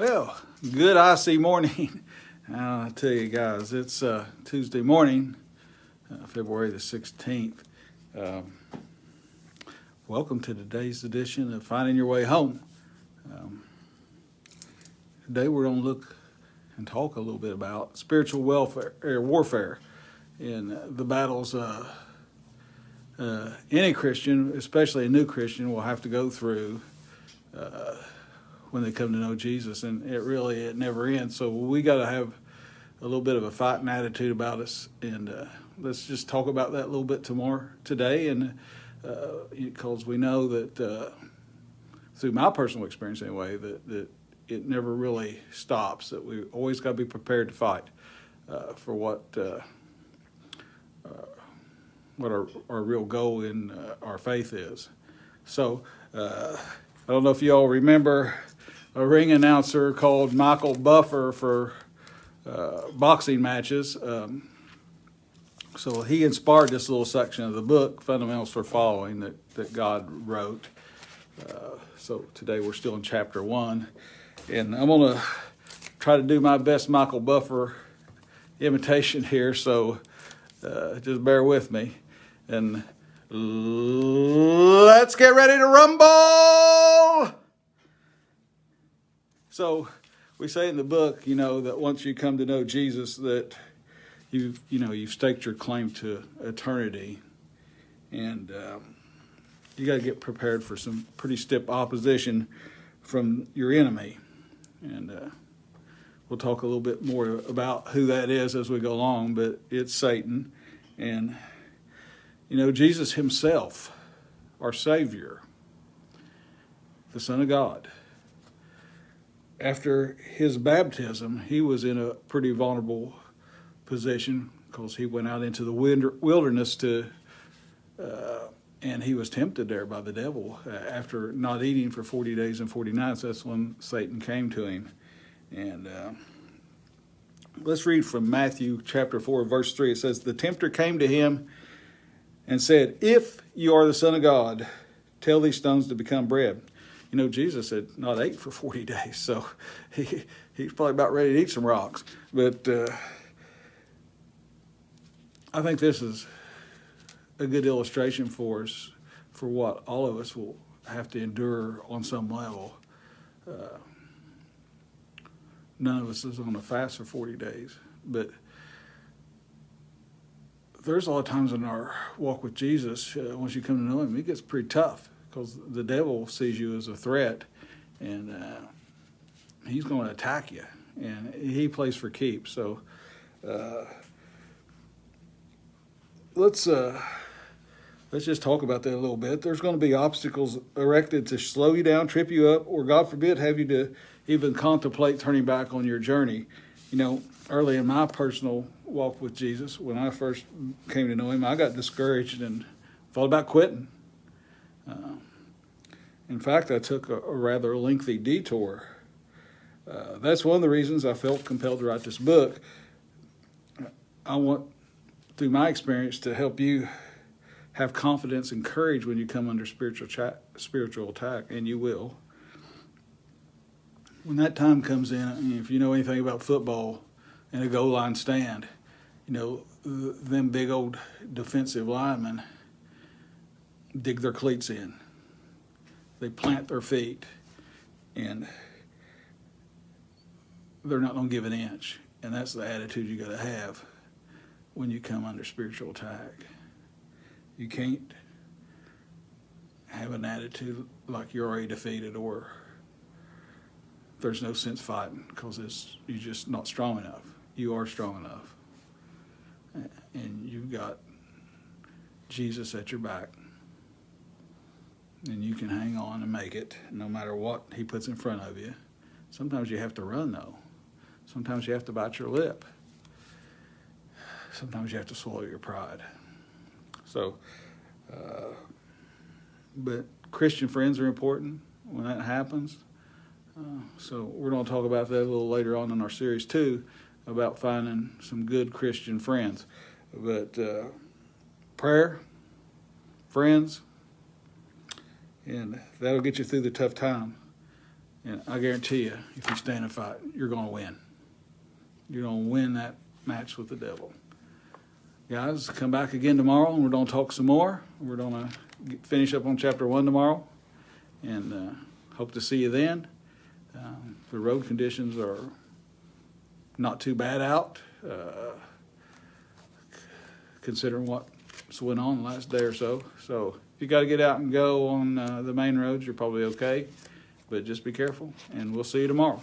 Well, good icy morning. I tell you guys, it's Tuesday morning, February the 16th. Um, Welcome to today's edition of Finding Your Way Home. Today we're going to look and talk a little bit about spiritual warfare and the battles any Christian, especially a new Christian, will have to go through when they come to know Jesus, and it never ends. So we got to have a little bit of a fighting attitude about us, and let's just talk about that a little bit today, and because we know that through my personal experience anyway, that it never really stops. That we always got to be prepared to fight for what our real goal in our faith is. So I don't know if you all remember a ring announcer called Michael Buffer for boxing matches. So he inspired this little section of the book, Fundamentals for Following, that God wrote. So today we're still in chapter 1. And I'm going to try to do my best Michael Buffer imitation here, so just bear with me. And let's get ready to rumble! So we say in the book, that once you come to know Jesus, that you've staked your claim to eternity, and you got to get prepared for some pretty stiff opposition from your enemy. And we'll talk a little bit more about who that is as we go along, but it's Satan. And, Jesus himself, our Savior, the Son of God, after his baptism, he was in a pretty vulnerable position because he went out into the wilderness and he was tempted there by the devil after not eating for 40 days and 40 nights. That's when Satan came to him. And let's read from Matthew chapter 4, verse 3. It says, "The tempter came to him and said, 'If you are the Son of God, tell these stones to become bread.'" Jesus had not ate for 40 days, so he's probably about ready to eat some rocks. But I think this is a good illustration for us for what all of us will have to endure on some level. None of us is on a fast for 40 days, but there's a lot of times in our walk with Jesus, once you come to know him, it gets pretty tough because the devil sees you as a threat, and he's going to attack you, and he plays for keeps. So let's just talk about that a little bit. There's going to be obstacles erected to slow you down, trip you up, or God forbid, have you to even contemplate turning back on your journey. Early in my personal walk with Jesus, when I first came to know him, I got discouraged and thought about quitting. In fact, I took a rather lengthy detour. That's one of the reasons I felt compelled to write this book. I want, through my experience, to help you have confidence and courage when you come under spiritual attack, and you will. When that time comes in, if you know anything about football and a goal line stand, them big old defensive linemen dig their cleats in. They plant their feet, and they're not going to give an inch. And that's the attitude you got to have when you come under spiritual attack. You can't have an attitude like you're already defeated or there's no sense fighting because you're just not strong enough. You are strong enough. And you've got Jesus at your back. And you can hang on and make it no matter what he puts in front of you. Sometimes you have to run, though. Sometimes you have to bite your lip. Sometimes you have to swallow your pride. So, but Christian friends are important when that happens. So we're going to talk about that a little later on in our series too, about finding some good Christian friends. But prayer, friends, and that'll get you through the tough time. And I guarantee you, if you stand and fight, you're going to win. You're going to win that match with the devil. Guys, come back again tomorrow, and we're going to talk some more. We're going to finish up on chapter 1 tomorrow, and hope to see you then. The road conditions are not too bad out, considering what's went on the last day or so. So if you got to get out and go on the main roads, you're probably okay, but just be careful, and we'll see you tomorrow.